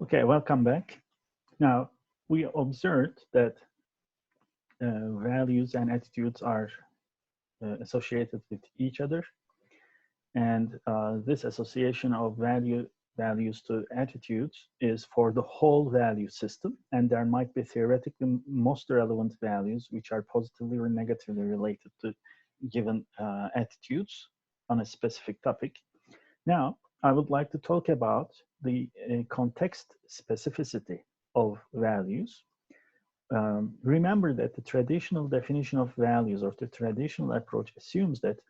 Okay, welcome back. Now, we observed that values and attitudes are associated with each other, and this association of values to attitudes is for the whole value system, and there might be theoretically most relevant values which are positively or negatively related to given attitudes on a specific topic. Now, I would like to talk about the context specificity of values. Remember that the traditional definition of values or the traditional approach assumes that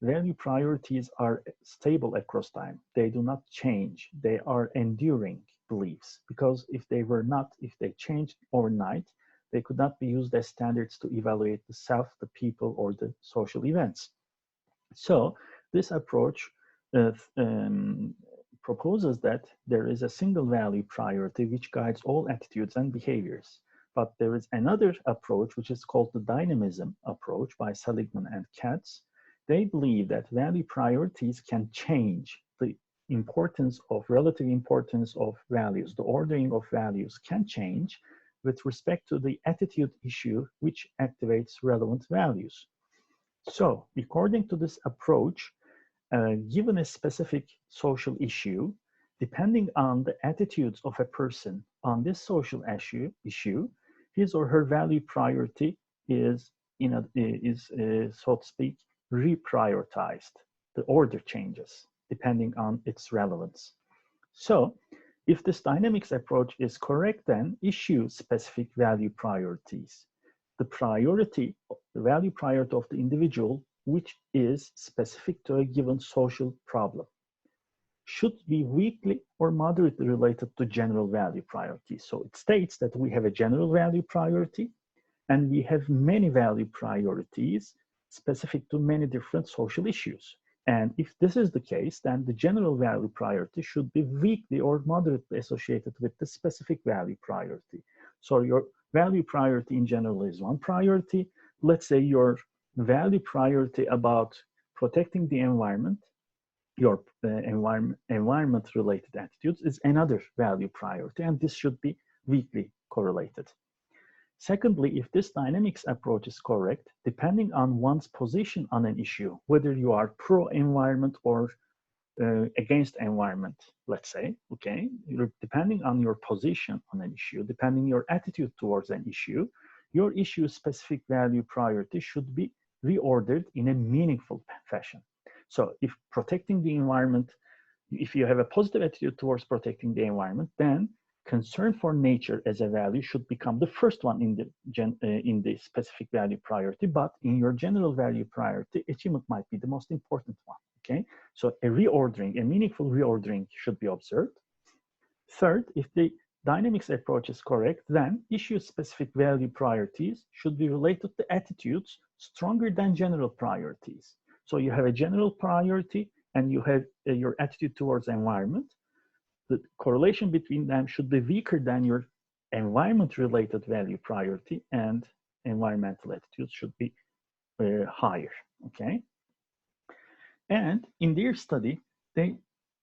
value priorities are stable across time. They do not change. They are enduring beliefs because if they changed overnight, they could not be used as standards to evaluate the self, the people, or the social events. So this approach proposes that there is a single value priority which guides all attitudes and behaviors. But there is another approach which is called the dynamism approach by Seligman and Katz. They believe that value priorities can change. The relative importance of values, the ordering of values can change with respect to the attitude issue which activates relevant values. So, according to this approach, given a specific social issue, depending on the attitudes of a person on this social issue, his or her value priority is, so to speak, reprioritized. The order changes depending on its relevance. So, if this dynamics approach is correct, then issue specific value priorities. The value priority of the individual, which is specific to a given social problem, should be weakly or moderately related to general value priorities. So it states that we have a general value priority and we have many value priorities specific to many different social issues. And if this is the case, then the general value priority should be weakly or moderately associated with the specific value priority. So your value priority in general is one priority. Let's say your value priority about protecting the environment, your environment-related attitudes is another value priority, and this should be weakly correlated. Secondly, if this dynamics approach is correct, depending on one's position on an issue, whether you are pro-environment or against environment, let's say, okay, depending on your position on an issue, depending your attitude towards an issue, your issue's specific value priority should be reordered in a meaningful fashion. So if protecting the environment, if you have a positive attitude towards protecting the environment, then concern for nature as a value should become the first one in the specific value priority, but in your general value priority, achievement might be the most important one, okay? So a meaningful reordering should be observed. Third, if the dynamics approach is correct, then issue-specific value priorities should be related to attitudes stronger than general priorities. So you have a general priority and you have your attitude towards environment. The correlation between them should be weaker than your environment-related value priority, and environmental attitudes should be higher, okay? And in their study, they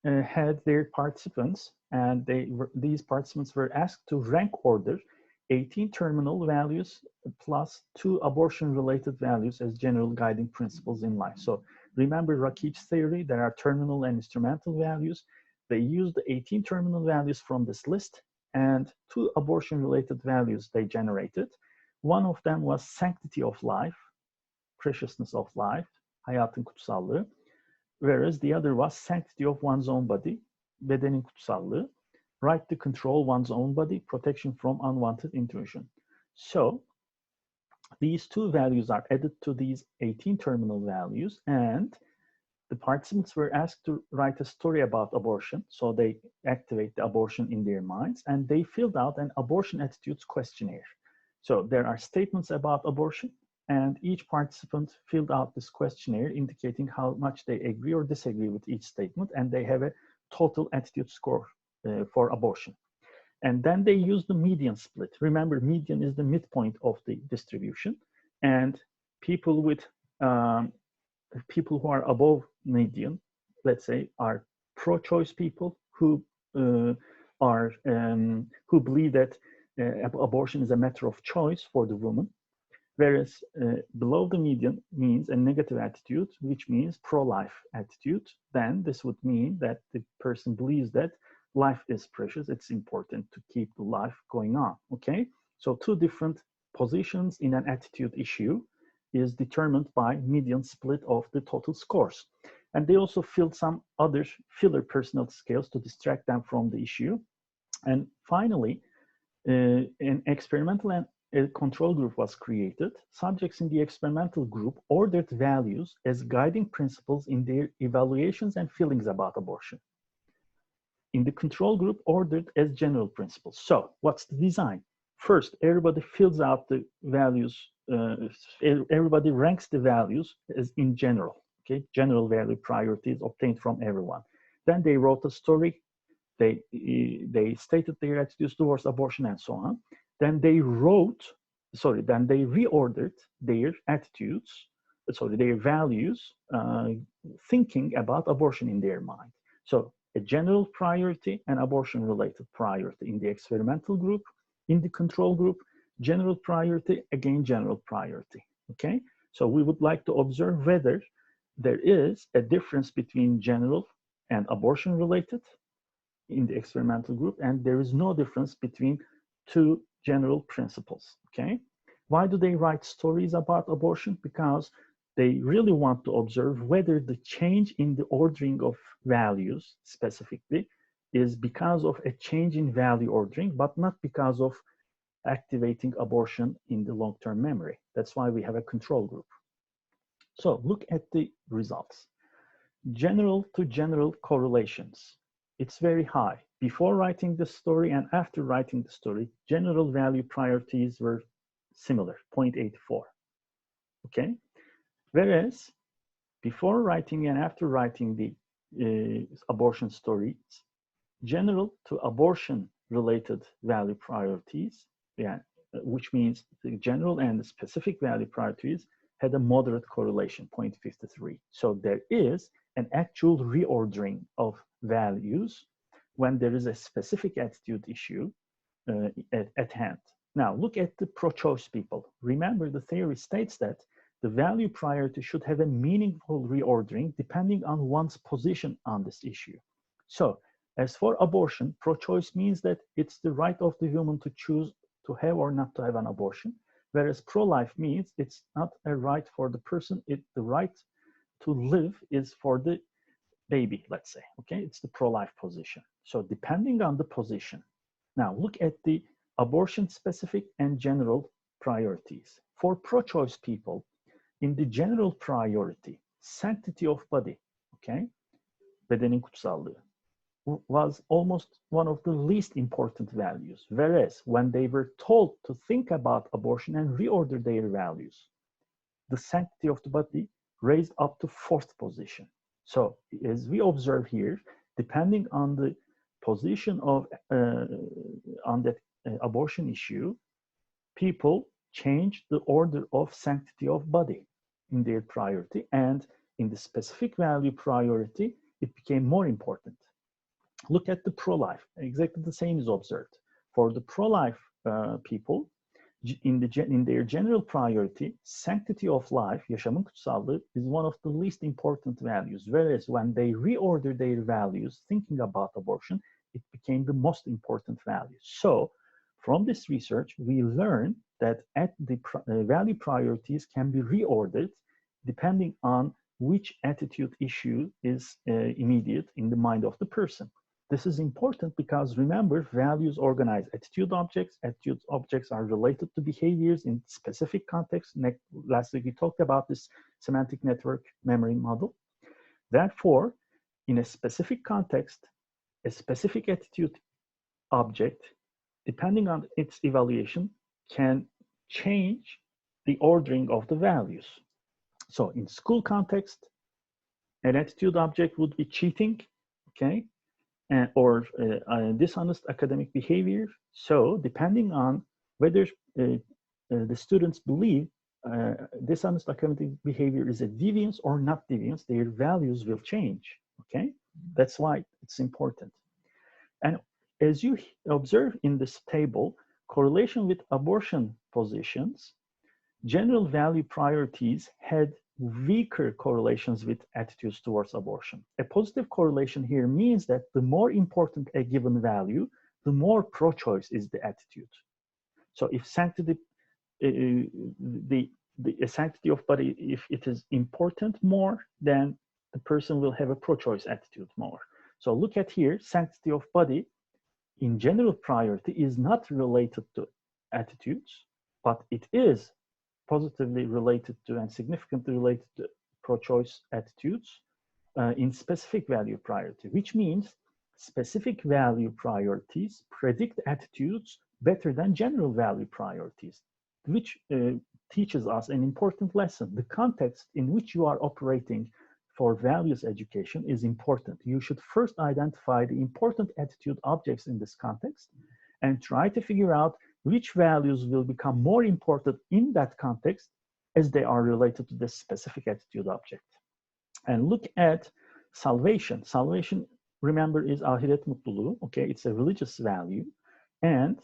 had their participants, and these participants were asked to rank order 18 terminal values plus 2 abortion-related values as general guiding principles in life. So remember Rakib's theory, there are terminal and instrumental values. They used the 18 terminal values from this list and 2 abortion-related values they generated. One of them was sanctity of life, preciousness of life, hayatın kutsallığı, whereas the other was sanctity of one's own body, bedenin kutsallığı, right to control one's own body, protection from unwanted intrusion. So these 2 values are added to these 18 terminal values, and the participants were asked to write a story about abortion. So they activate the abortion in their minds, and they filled out an abortion attitudes questionnaire. So there are statements about abortion, and each participant filled out this questionnaire indicating how much they agree or disagree with each statement, and they have a total attitude score for abortion. And then they use the median split. Remember, median is the midpoint of the distribution, and people who are above median, let's say, are pro-choice people who are who believe that abortion is a matter of choice for the woman, whereas below the median means a negative attitude, which means pro-life attitude. Then this would mean that the person believes that life is precious. It's important to keep the life going on. Okay, so two different positions in an attitude issue is determined by median split of the total scores. And they also filled some other filler personality scales to distract them from the issue. And finally, an experimental and a control group was created. Subjects in the experimental group ordered values as guiding principles in their evaluations and feelings about abortion. In the control group, ordered as general principles. So what's the design? First, everybody fills out the values. Everybody ranks the values as in general. Okay, general value priorities obtained from everyone. Then they wrote a story. They stated their attitudes towards abortion and so on. Then they reordered their attitudes, their values, thinking about abortion in their mind. So a general priority and abortion-related priority in the experimental group. In the control group, general priority, again, general priority, okay? So we would like to observe whether there is a difference between general and abortion-related in the experimental group, and there is no difference between two general principles, okay? Why do they write stories about abortion? Because they really want to observe whether the change in the ordering of values specifically is because of a change in value ordering, but not because of activating abortion in the long-term memory. That's why we have a control group. So look at the results. General to general correlations. It's very high. Before writing the story and after writing the story, general value priorities were similar, 0.84, okay? Whereas before writing and after writing the abortion stories, general to abortion related value priorities, which means the general and the specific value priorities had a moderate correlation, 0.53. So there is an actual reordering of values when there is a specific attitude issue at hand. Now look at the pro-choice people. Remember, the theory states that the value priority should have a meaningful reordering depending on one's position on this issue. So as for abortion, pro-choice means that it's the right of the woman to choose to have or not to have an abortion, whereas pro-life means it's not a right for the person, the right to live is for the baby, let's say, okay? It's the pro-life position. So depending on the position. Now look at the abortion specific and general priorities. For pro-choice people, in the general priority, sanctity of body, okay, bedenin kutsallığı, was almost one of the least important values. Whereas when they were told to think about abortion and reorder their values, the sanctity of the body raised up to 4th position. So as we observe here, depending on the position of on that abortion issue, people change the order of sanctity of body in their priority, and in the specific value priority, it became more important. Look at the pro-life. Exactly the same is observed. For the pro-life people, in their general priority, sanctity of life, yaşamın kutsallığı, is one of the least important values. Whereas when they reorder their values, thinking about abortion, it became the most important value. So from this research, we learn that the value priorities can be reordered depending on which attitude issue is immediate in the mind of the person. This is important because, remember, values organize attitude objects. Attitude objects are related to behaviors in specific contexts. Last week we talked about this semantic network memory model. Therefore, in a specific context, a specific attitude object, depending on its evaluation, can change the ordering of the values. So in school context, an attitude object would be cheating, okay? Or dishonest academic behavior. So depending on whether the students believe dishonest academic behavior is a deviance or not deviance, their values will change, okay? That's why it's important. And as you observe in this table, correlation with abortion positions, general value priorities had weaker correlations with attitudes towards abortion. A positive correlation here means that the more important a given value, the more pro-choice is the attitude. So if sanctity, the sanctity of body, if it is important more, then the person will have a pro-choice attitude more. So look at here, sanctity of body in general priority is not related to attitudes, but it is positively related to and significantly related to pro-choice attitudes in specific value priority, which means specific value priorities predict attitudes better than general value priorities, which teaches us an important lesson. The context in which you are operating for values education is important. You should first identify the important attitude objects in this context and try to figure out which values will become more important in that context as they are related to this specific attitude object. And look at salvation. Salvation, remember, is ahiret mutluluğu, okay? It's a religious value. And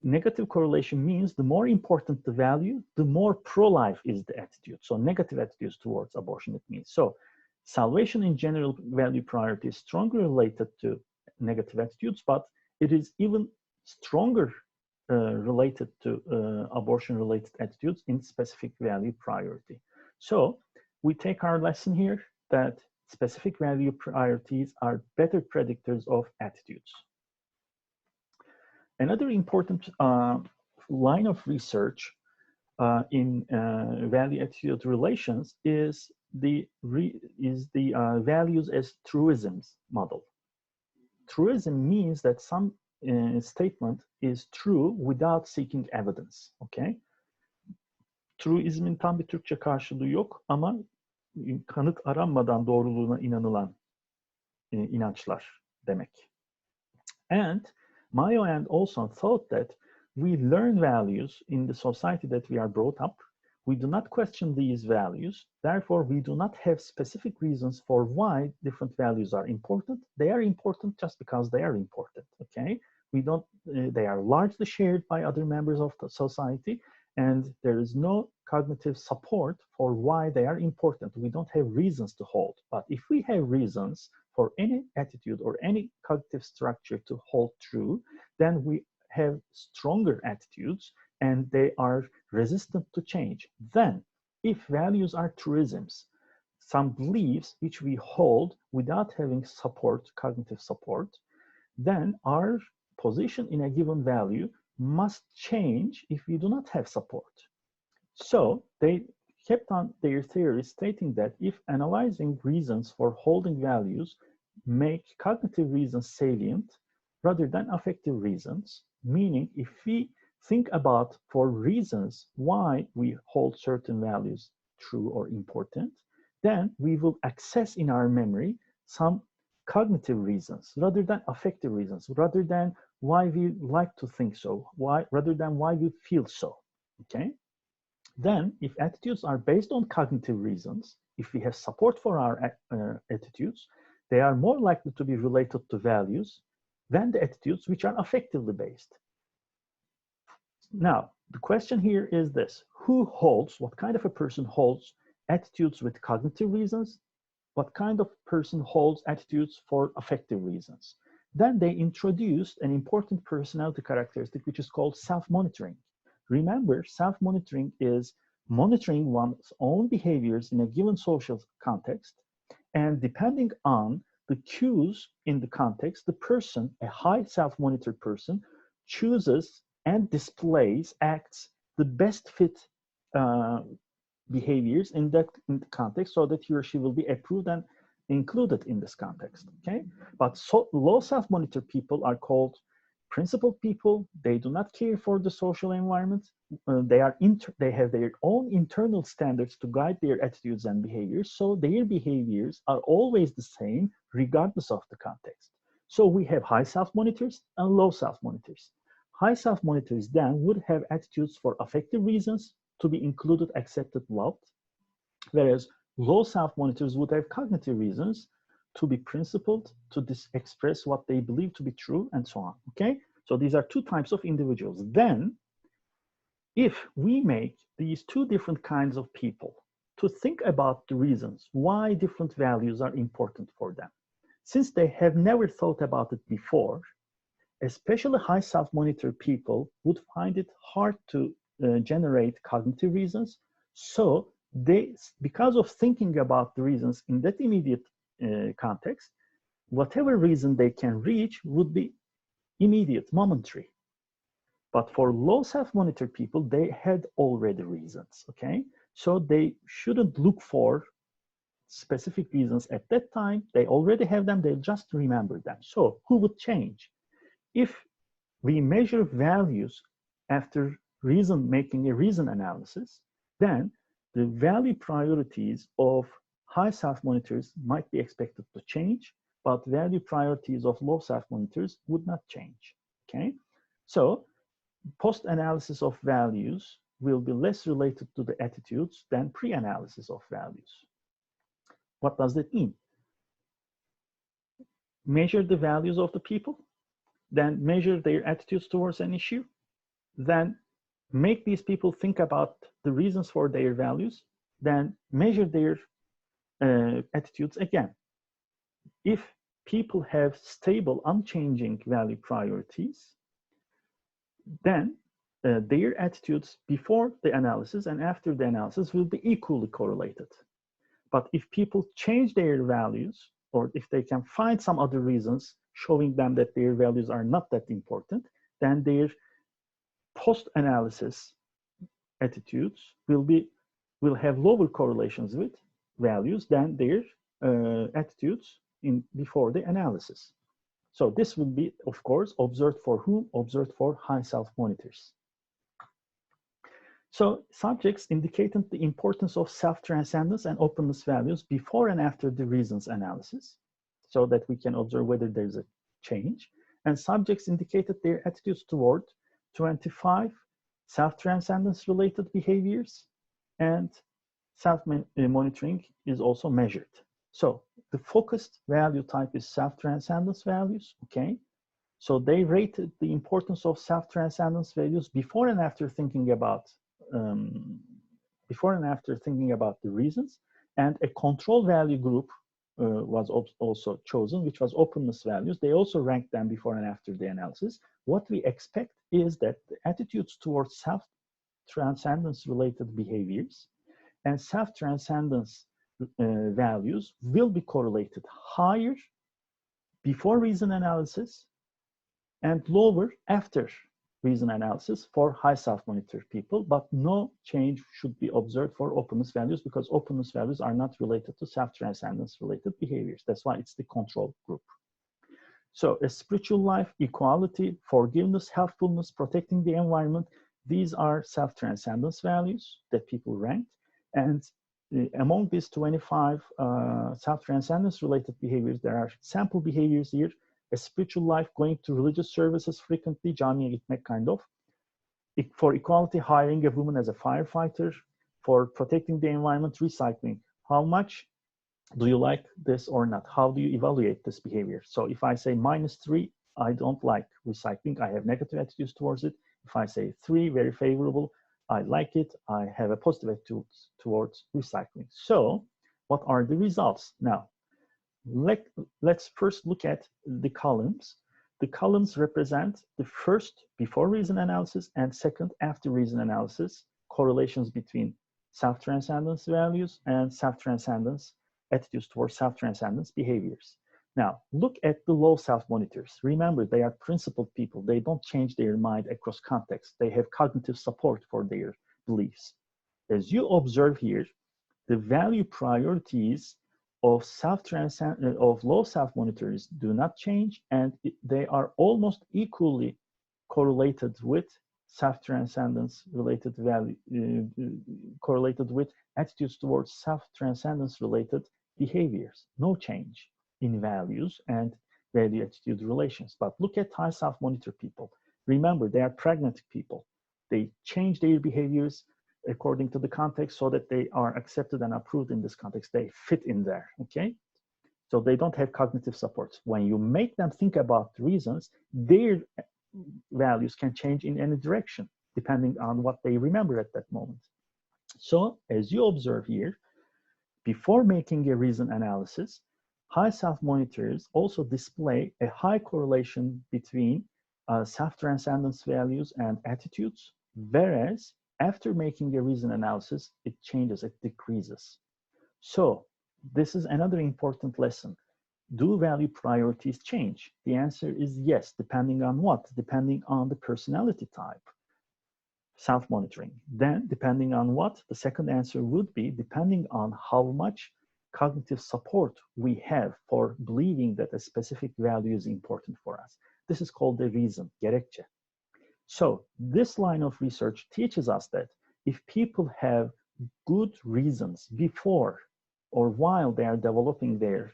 negative correlation means the more important the value, the more pro-life is the attitude. So negative attitudes towards abortion, it means. So salvation in general value priority is strongly related to negative attitudes, but it is even stronger related to abortion-related attitudes in specific value priority. So we take our lesson here that specific value priorities are better predictors of attitudes. Another important line of research in value-attitude relations is the values as truisms model. Truism means that some statement is true without seeking evidence, okay? Truismin tam bir Türkçe karşılığı yok ama kanıt aranmadan doğruluğuna inanılan inançlar demek. And Mayo and Olson thought that we learn values in the society that we are brought up. We do not question these values. Therefore, we do not have specific reasons for why different values are important. They are important just because they are important, okay? We don't, they are largely shared by other members of the society, and there is no cognitive support for why they are important. We don't have reasons to hold. But if we have reasons for any attitude or any cognitive structure to hold true, then we have stronger attitudes and they are resistant to change. Then, if values are truisms, some beliefs which we hold without having support, cognitive support, then our position in a given value must change if we do not have support. So they kept on their theory stating that if analyzing reasons for holding values make cognitive reasons salient rather than affective reasons, meaning if we think about for reasons why we hold certain values true or important, then we will access in our memory some cognitive reasons rather than affective reasons, rather than why we like to think so, rather than why we feel so, okay? Then, if attitudes are based on cognitive reasons, if we have support for our attitudes, they are more likely to be related to values than the attitudes which are affectively based. Now, the question here is this: who holds, what kind of a person holds attitudes with cognitive reasons? What kind of person holds attitudes for affective reasons? Then they introduced an important personality characteristic which is called self-monitoring. Remember, self-monitoring is monitoring one's own behaviors in a given social context, and depending on the cues in the context, the person, a high self-monitored person, chooses and displays, acts the best fit behaviors in the context so that he or she will be approved and included in this context, okay? But low self-monitored people are called principled people. They do not care for the social environment. They have their own internal standards to guide their attitudes and behaviors, so their behaviors are always the same regardless of the context. So we have high self-monitors and low self-monitors. High self-monitors then would have attitudes for affective reasons to be included, accepted, loved, whereas low self-monitors would have cognitive reasons to be principled, to express what they believe to be true, and so on, okay? So these are two types of individuals. Then, if we make these two different kinds of people to think about the reasons why different values are important for them, since they have never thought about it before, especially high self-monitor people would find it hard to generate cognitive reasons. So they, because of thinking about the reasons in that immediate context, whatever reason they can reach would be immediate, momentary. But for low self-monitor people, they had already reasons, okay? So they shouldn't look for specific reasons at that time. They already have them, they'll just remember them. So who would change? If we measure values after making a reason analysis, then the value priorities of high self-monitors might be expected to change, but value priorities of low self-monitors would not change, okay? So post-analysis of values will be less related to the attitudes than pre-analysis of values. What does that mean? Measure the values of the people, then measure their attitudes towards an issue, then make these people think about the reasons for their values, then measure their attitudes again. If people have stable, unchanging value priorities, then their attitudes before the analysis and after the analysis will be equally correlated. But if people change their values, or if they can find some other reasons showing them that their values are not that important, then their post-analysis attitudes will have lower correlations with values than their attitudes before the analysis. So this will be, of course, observed for whom? Observed for high self-monitors. So subjects indicated the importance of self-transcendence and openness values before and after the reasons analysis, so that we can observe whether there's a change. And subjects indicated their attitudes toward 25 self-transcendence related behaviors, and self-monitoring is also measured. So the focused value type is self-transcendence values, okay? So they rated the importance of self-transcendence values before and after thinking about the reasons, and a control value group was also chosen, which was openness values. They also ranked them before and after the analysis. What we expect is that the attitudes towards self-transcendence related behaviors and self-transcendence values will be correlated higher before reason analysis and lower after reason analysis for high self-monitor people, but no change should be observed for openness values, because openness values are not related to self-transcendence related behaviors. That's why it's the control group. So a spiritual life, equality, forgiveness, helpfulness, protecting the environment, these are self-transcendence values that people ranked. And among these 25 self-transcendence related behaviors, there are sample behaviors here. A spiritual life, going to religious services frequently, camiye gitmek kind of. For equality, hiring a woman as a firefighter. For protecting the environment, recycling. How much do you like this or not? How do you evaluate this behavior? So if I say -3, I don't like recycling, I have negative attitudes towards it. If I say 3, very favorable, I like it, I have a positive attitude towards recycling. So what are the results? Now, let's first look at the columns. The columns represent the first before reason analysis and second after reason analysis correlations between self-transcendence values and self-transcendence attitudes towards self-transcendence behaviors. Now, look at the low self-monitors. Remember, they are principled people. They don't change their mind across context. They have cognitive support for their beliefs. As you observe here, the value priorities of low self-monitors do not change, and they are almost equally correlated with self-transcendence related value, correlated with attitudes towards self-transcendence related behaviors. No change in values and value-attitude relations. But look at high self-monitor people. Remember, they are pragmatic people. They change their behaviors according to the context so that they are accepted and approved in this context. They fit in there, okay? So they don't have cognitive support. When you make them think about reasons, their values can change in any direction, depending on what they remember at that moment. So as you observe here, before making a reason analysis, high self-monitors also display a high correlation between self-transcendence values and attitudes, whereas after making a reason analysis, it changes, it decreases. So this is another important lesson. Do value priorities change? The answer is yes, depending on what? Depending on the personality type. Self-monitoring. Then, depending on what? The second answer would be depending on how much cognitive support we have for believing that a specific value is important for us. This is called the reason, gerekçe. So this line of research teaches us that if people have good reasons before or while they are developing their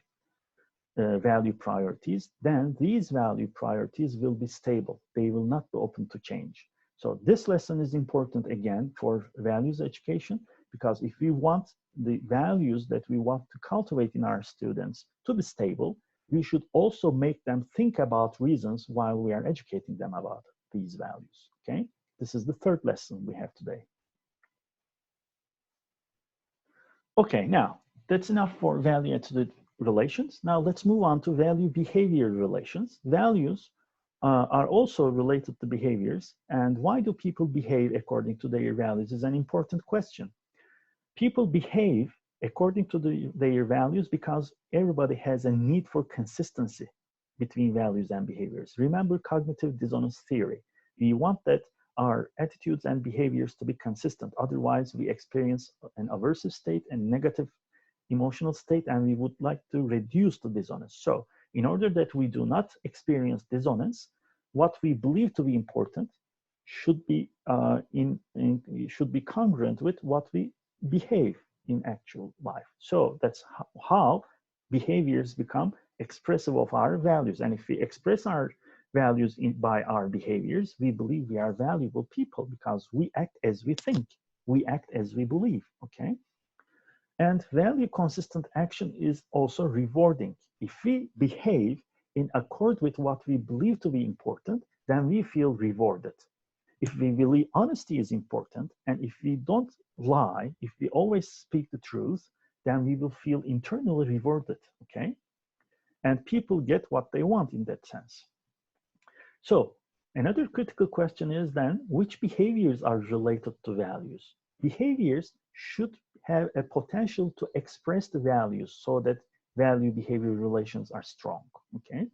value priorities, then these value priorities will be stable. They will not be open to change. So this lesson is important again for values education, because if we want the values that we want to cultivate in our students to be stable, we should also make them think about reasons while we are educating them about these values, okay? This is the third lesson we have today. Okay, now that's enough for value-attitude relations. Now let's move on to value-behavior relations. Values are also related to behaviors, and why do people behave according to their values is an important question. People behave according to their values because everybody has a need for consistency between values and behaviors. Remember cognitive dissonance theory. We want that our attitudes and behaviors to be consistent. Otherwise, we experience an aversive state and negative emotional state, and we would like to reduce the dissonance. So in order that we do not experience dissonance, what we believe to be important should be should be congruent with what we behave in actual life. So that's how behaviors become expressive of our values. And if we express our values by our behaviors, we believe we are valuable people because we act as we think, we act as we believe, okay? And value consistent action is also rewarding. If we behave in accord with what we believe to be important, then we feel rewarded. If we believe honesty is important, and if we don't lie, if we always speak the truth, then we will feel internally rewarded, okay? And people get what they want in that sense. So another critical question is then, which behaviors are related to values? Behaviors should have a potential to express the values so that value-behavior relations are strong, okay?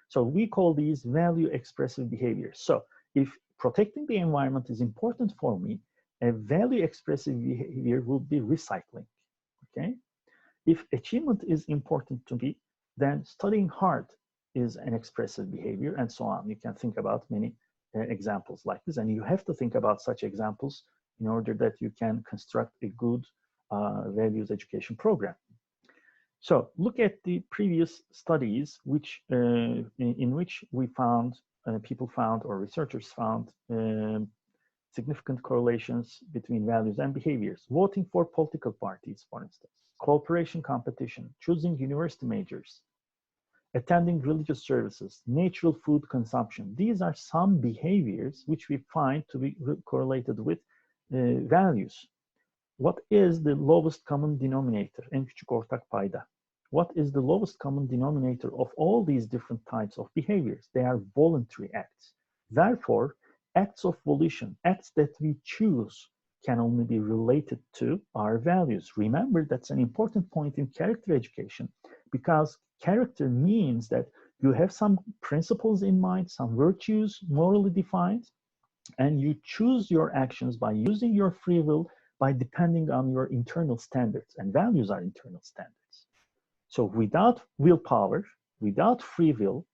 So we call these value-expressive behaviors. So if protecting the environment is important for me, a value-expressive behavior will be recycling, okay? If achievement is important to me, then studying hard is an expressive behavior, and so on. You can think about many examples like this, and you have to think about such examples in order that you can construct a good values education program. So look at the previous studies in which we found, people found, or researchers found significant correlations between values and behaviors. Voting for political parties, for instance, cooperation competition, choosing university majors, attending religious services, natural food consumption. These are some behaviors which we find to be correlated with values. What is the lowest common denominator? En küçük ortak payda. What is the lowest common denominator of all these different types of behaviors? They are voluntary acts. Therefore, acts of volition, acts that we choose, can only be related to our values. Remember, that's an important point in character education, because character means that you have some principles in mind, some virtues morally defined, and you choose your actions by using your free will, by depending on your internal standards, and values are internal standards. So without willpower, without free will,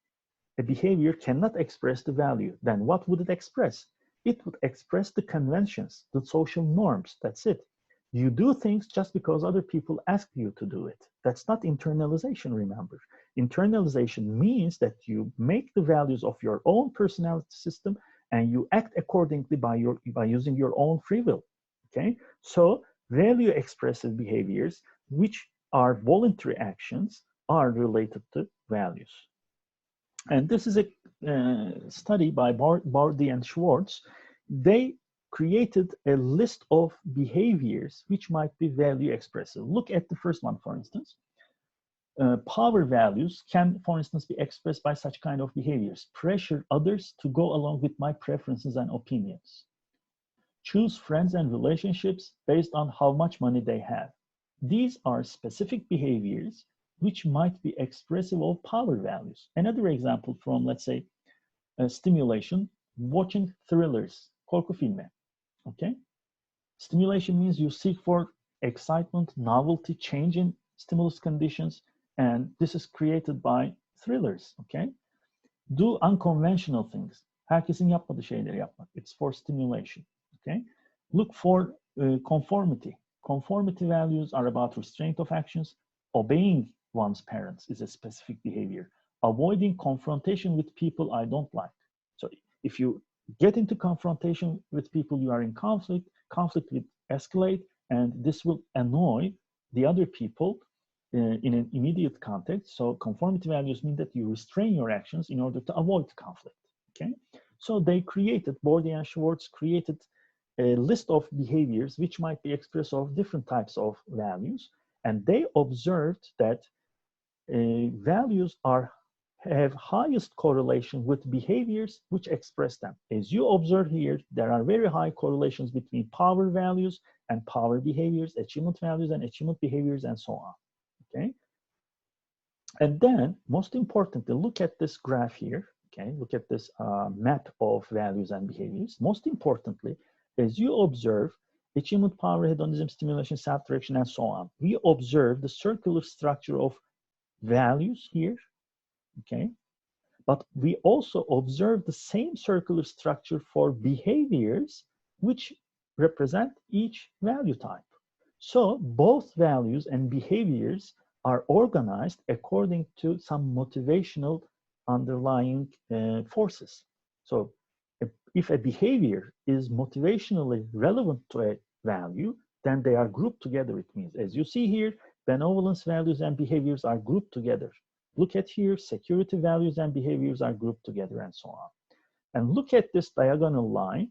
a behavior cannot express the value. Then what would it express? It would express the conventions, the social norms, that's it. You do things just because other people ask you to do it. That's not internalization, remember. Internalization means that you make the values of your own personality system and you act accordingly by using your own free will, okay? So value expressive behaviors, which are voluntary actions, are related to values. And this is a study by Bardi and Schwartz. They created a list of behaviors which might be value expressive. Look at the first one, for instance. Power values can, for instance, be expressed by such kind of behaviors. Pressure others to go along with my preferences and opinions. Choose friends and relationships based on how much money they have. These are specific behaviors which might be expressive of power values. Another example from, let's say, stimulation, watching thrillers, korku filmi, okay? Stimulation means you seek for excitement, novelty, change in stimulus conditions, and this is created by thrillers, okay? Do unconventional things. Herkesin yapmadığı şeyleri yapmak. It's for stimulation, okay? Look for conformity. Conformity values are about restraint of actions. Obeying one's parents is a specific behavior. Avoiding confrontation with people I don't like. So if you get into confrontation with people you are in conflict, conflict will escalate, and this will annoy the other people in an immediate context. So conformity values mean that you restrain your actions in order to avoid conflict, okay? So they created, Bardi and Schwartz created a list of behaviors which might be expressed of different types of values, and they observed that values have highest correlation with behaviors which express them. As you observe here, there are very high correlations between power values and power behaviors, achievement values and achievement behaviors, and so on, okay? And then, most importantly, look at this graph here, okay? Look at this map of values and behaviors. Most importantly, as you observe achievement, power, hedonism, stimulation, self-direction, and so on, we observe the circular structure of values here, okay? But we also observe the same circular structure for behaviors which represent each value type. So both values and behaviors are organized according to some motivational underlying forces. So if a behavior is motivationally relevant to a value, then they are grouped together, it means. As you see here, benevolence values and behaviors are grouped together. Look at here, security values and behaviors are grouped together, and so on. And look at this diagonal line.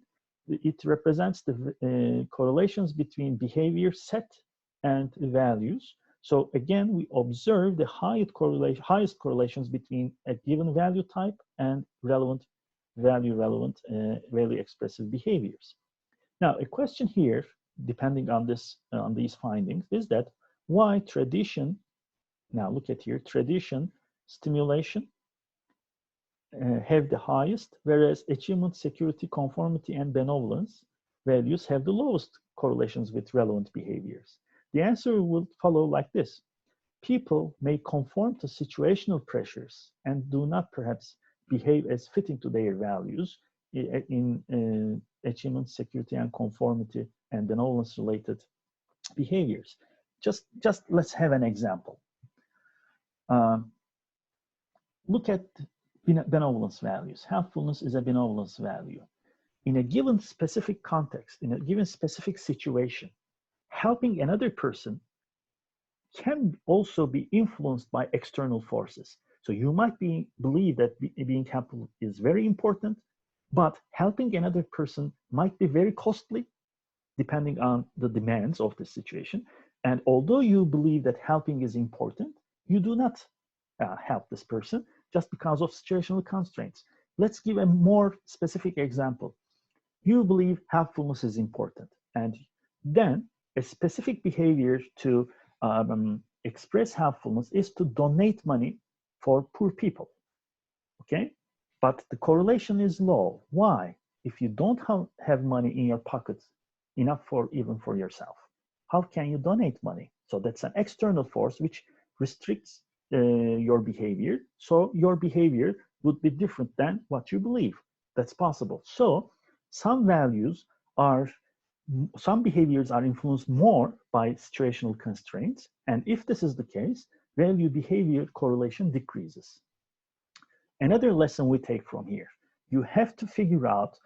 It represents the correlations between behavior set and values. So again, we observe the highest correlations between a given value type and value expressive behaviors. Now, a question here, depending on these findings, is that why tradition, now look at here, tradition, stimulation have the highest, whereas achievement, security, conformity, and benevolence values have the lowest correlations with relevant behaviors? The answer will follow like this. People may conform to situational pressures and do not perhaps behave as fitting to their values in achievement, security, and conformity and benevolence related behaviors. Just let's have an example. Look at benevolence values. Helpfulness is a benevolence value. In a given specific context, in a given specific situation, helping another person can also be influenced by external forces. So you might believe that being helpful is very important, but helping another person might be very costly, depending on the demands of the situation. And although you believe that helping is important, you do not help this person just because of situational constraints. Let's give a more specific example. You believe helpfulness is important, and then a specific behavior to express helpfulness is to donate money for poor people, okay? But the correlation is low. Why? If you don't have money in your pockets, enough even for yourself, how can you donate money? So that's an external force which restricts your behavior. So your behavior would be different than what you believe. That's possible. So some behaviors are influenced more by situational constraints. And if this is the case, value-behavior correlation decreases. Another lesson we take from here, you have to figure out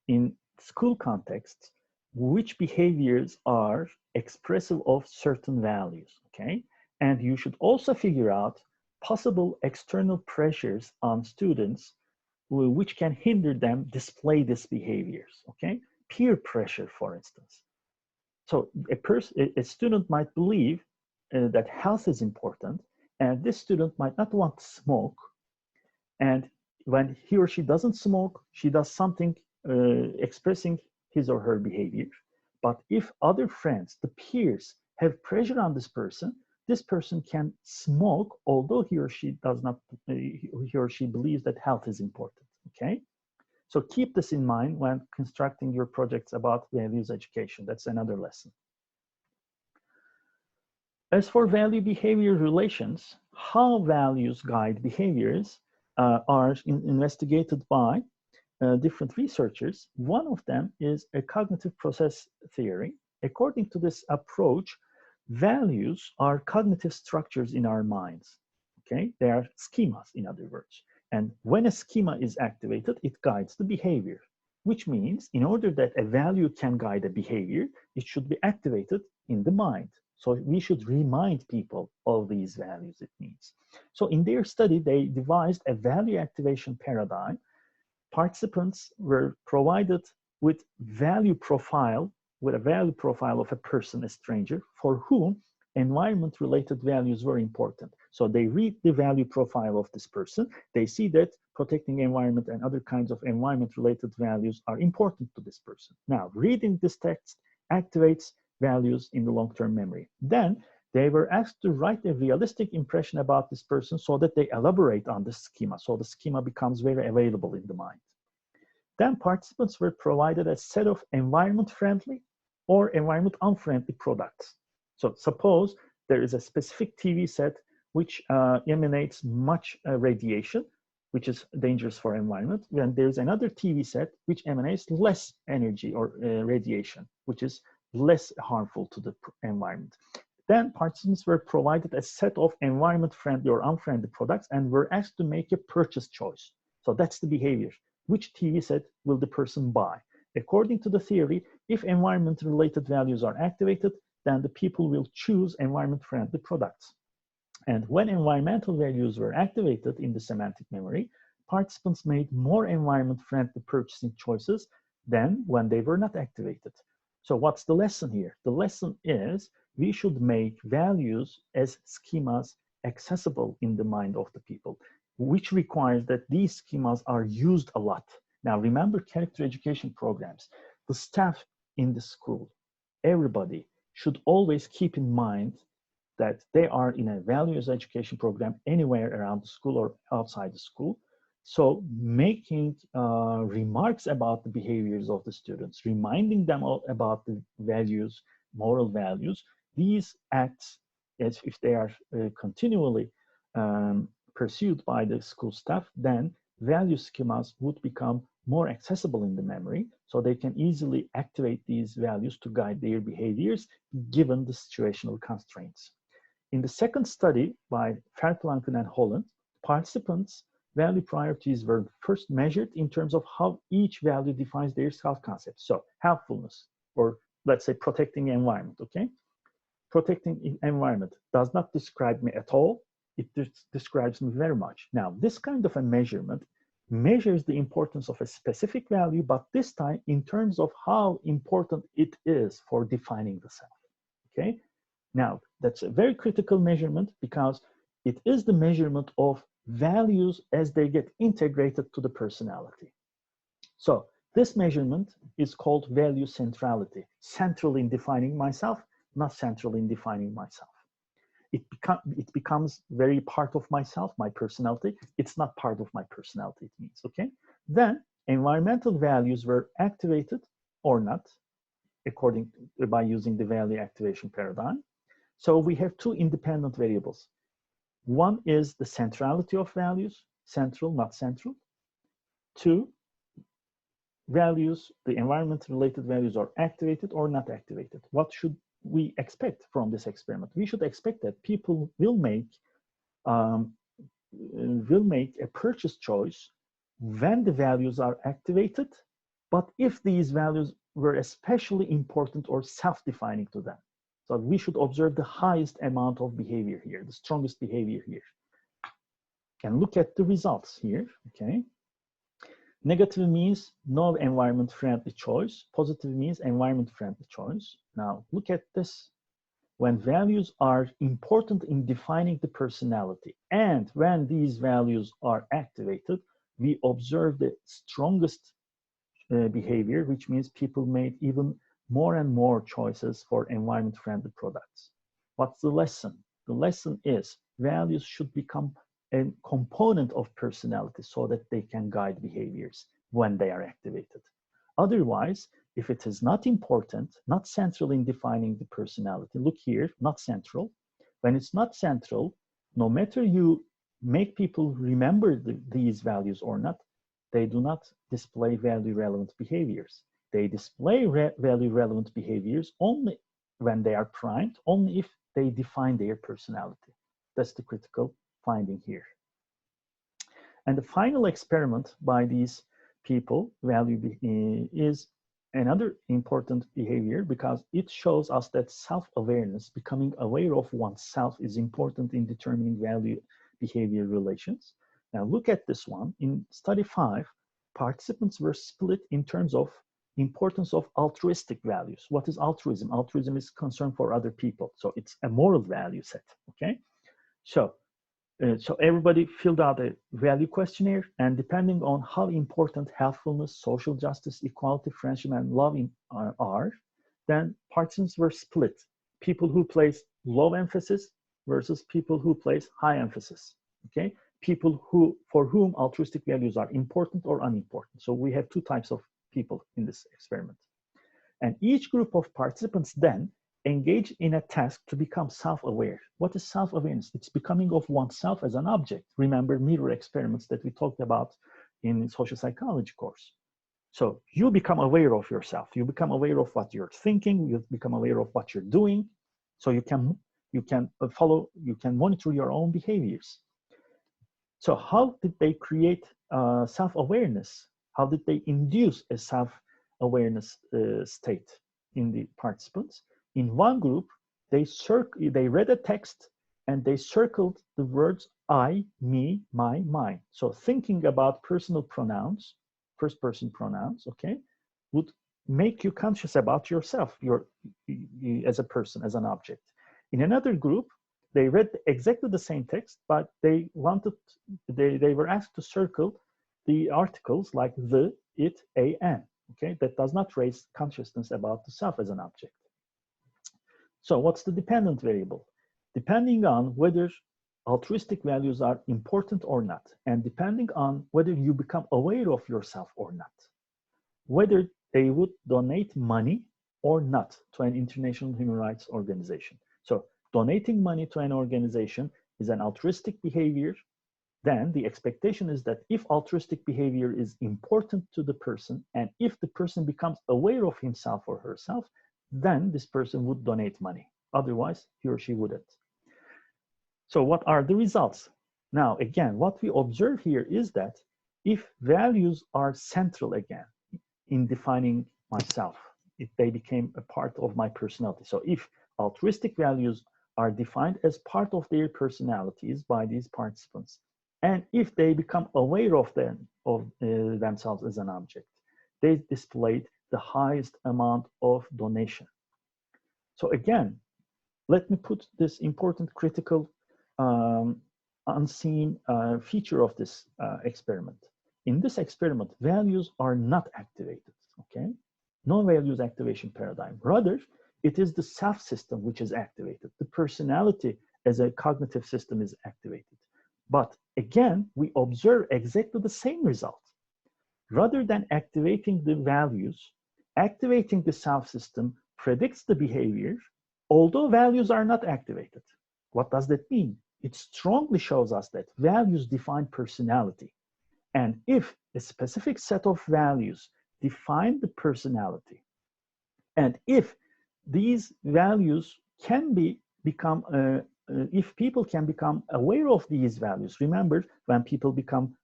in school contexts which behaviors are expressive of certain values, okay? And you should also figure out possible external pressures on students which can hinder them display these behaviors, okay? Peer pressure, for instance. So a student might believe that health is important, and this student might not want to smoke, and when he or she doesn't smoke, she does something expressing his or her behavior. But if other friends, the peers, have pressure on this person can smoke, although he or she does not, he or she believes that health is important, okay? So keep this in mind when constructing your projects about values education. That's another lesson. As for value-behavior relations, how values guide behaviors are investigated by different researchers. One of them is a cognitive process theory. According to this approach, values are cognitive structures in our minds. Okay, they are schemas, in other words. And when a schema is activated, it guides the behavior, which means in order that a value can guide a behavior, it should be activated in the mind. So we should remind people of these values, it means. So in their study, they devised a value activation paradigm. Participants were provided with a value profile of a person, a stranger, for whom environment-related values were important. So they read the value profile of this person. They see that protecting environment and other kinds of environment-related values are important to this person. Now, reading this text activates values in the long-term memory. Then they were asked to write a realistic impression about this person so that they elaborate on the schema. So the schema becomes very available in the mind. Then participants were provided a set of environment-friendly or environment-unfriendly products. So suppose there is a specific TV set which emanates much radiation, which is dangerous for environment. Then there's another TV set which emanates less energy or radiation, which is less harmful to the environment. Then participants were provided a set of environment-friendly or unfriendly products and were asked to make a purchase choice. So that's the behavior. Which TV set will the person buy? According to the theory, if environment-related values are activated, then the people will choose environment-friendly products. And when environmental values were activated in the semantic memory, participants made more environment-friendly purchasing choices than when they were not activated. So what's the lesson here? The lesson is we should make values as schemas accessible in the mind of the people, which requires that these schemas are used a lot. Now, remember character education programs. The staff in the school, everybody should always keep in mind that they are in a values education program anywhere around the school or outside the school. So making remarks about the behaviors of the students, reminding them about the values, moral values, these acts, as if they are continually pursued by the school staff, then value schemas would become more accessible in the memory, so they can easily activate these values to guide their behaviors given the situational constraints. In the second study by Verplanken and Holland, participants' value priorities were first measured in terms of how each value defines their self-concept. So helpfulness, or let's say protecting the environment, okay? Protecting environment does not describe me at all. It describes me very much. Now, this kind of a measurement measures the importance of a specific value, but this time in terms of how important it is for defining the self, okay? Now, that's a very critical measurement because it is the measurement of values as they get integrated to the personality. So this measurement is called value centrality, central in defining myself, not central in defining myself. It becomes very part of myself, my personality. It's not part of my personality, it means, okay? Then environmental values were activated or not, by using the value activation paradigm. So we have two independent variables. One is the centrality of values, central, not central. Two, values, the environment-related values are activated or not activated. What should we expect from this experiment? We should expect that people will make a purchase choice when the values are activated, but if these values were especially important or self-defining to them. So we should observe the highest amount of behavior here, the strongest behavior here. And look at the results here, okay? Negative means no environment-friendly choice. Positive means environment-friendly choice. Now, look at this. When values are important in defining the personality, and when these values are activated, we observe the strongest behavior, which means people made even more and more choices for environment-friendly products. What's the lesson? The lesson is values should become a component of personality so that they can guide behaviors when they are activated. Otherwise, if it is not important, not central in defining the personality, look here, not central. When it's not central, no matter you make people remember these values or not, they do not display value-relevant behaviors. They display value-relevant behaviors only when they are primed, only if they define their personality. That's the critical finding here. And the final experiment by these people, is another important behavior because it shows us that self-awareness, becoming aware of oneself, is important in determining value-behavior relations. Now look at this one. In study 5, participants were split in terms of importance of altruistic values. What is altruism? Altruism is concern for other people. So it's a moral value set, okay? So everybody filled out a value questionnaire, and depending on how important helpfulness, social justice, equality, friendship, and love are, then participants were split. People who place low emphasis versus people who place high emphasis, okay? People for whom altruistic values are important or unimportant. So we have two types of people in this experiment. And each group of participants then engage in a task to become self-aware. What is self-awareness? It's becoming of oneself as an object. Remember mirror experiments that we talked about in social psychology course. So you become aware of yourself. You become aware of what you're thinking. You become aware of what you're doing. So you can monitor your own behaviors. So how did they create self-awareness? How did they induce a self-awareness state in the participants? In one group, they read a text and they circled the words I, me, my, mine. So thinking about personal pronouns, first person pronouns, okay, would make you conscious about yourself, as a person, as an object. In another group, they read exactly the same text, but they were asked to circle the articles like the, it, a, an, okay? That does not raise consciousness about the self as an object. So what's the dependent variable? Depending on whether altruistic values are important or not, and depending on whether you become aware of yourself or not, whether they would donate money or not to an international human rights organization. So donating money to an organization is an altruistic behavior. Then the expectation is that if altruistic behavior is important to the person, and if the person becomes aware of himself or herself, then this person would donate money. Otherwise, he or she wouldn't. So what are the results? Now, again, what we observe here is that if values are central again in defining myself, if they became a part of my personality. So if altruistic values are defined as part of their personalities by these participants, and if they become aware of themselves as an object, they displayed the highest amount of donation. So again, let me put this important critical unseen feature of this experiment. In this experiment, values are not activated, okay? No values activation paradigm. Rather, it is the self system which is activated. The personality as a cognitive system is activated. But again, we observe exactly the same result. Rather than activating the values, activating the self system predicts the behavior, although values are not activated. What does that mean? It strongly shows us that values define personality. And if a specific set of values define the personality, and if these values can become, if people can become aware of these values, remember, when people become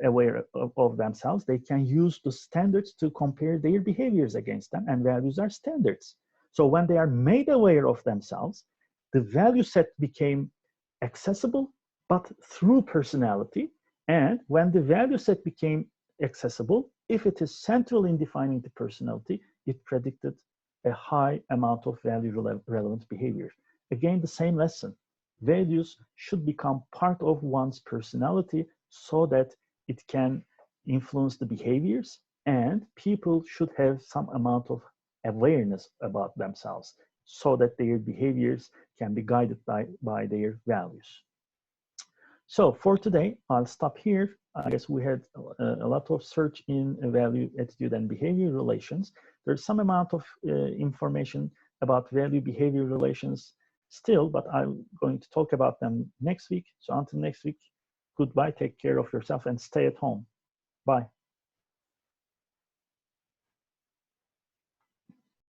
aware of themselves, they can use the standards to compare their behaviors against them, and values are standards. So when they are made aware of themselves, the value set became accessible but through personality. And when the value set became accessible, if it is central in defining the personality, it predicted a high amount of value relevant behavior. Again, the same lesson. Values should become part of one's personality so that it can influence the behaviors, and people should have some amount of awareness about themselves so that their behaviors can be guided by their values. So for today, I'll stop here. I guess we had a lot of search in value, attitude, and behavior relations. There's some amount of information about value behavior relations still, but I'm going to talk about them next week. So until next week, goodbye, take care of yourself, and stay at home. Bye.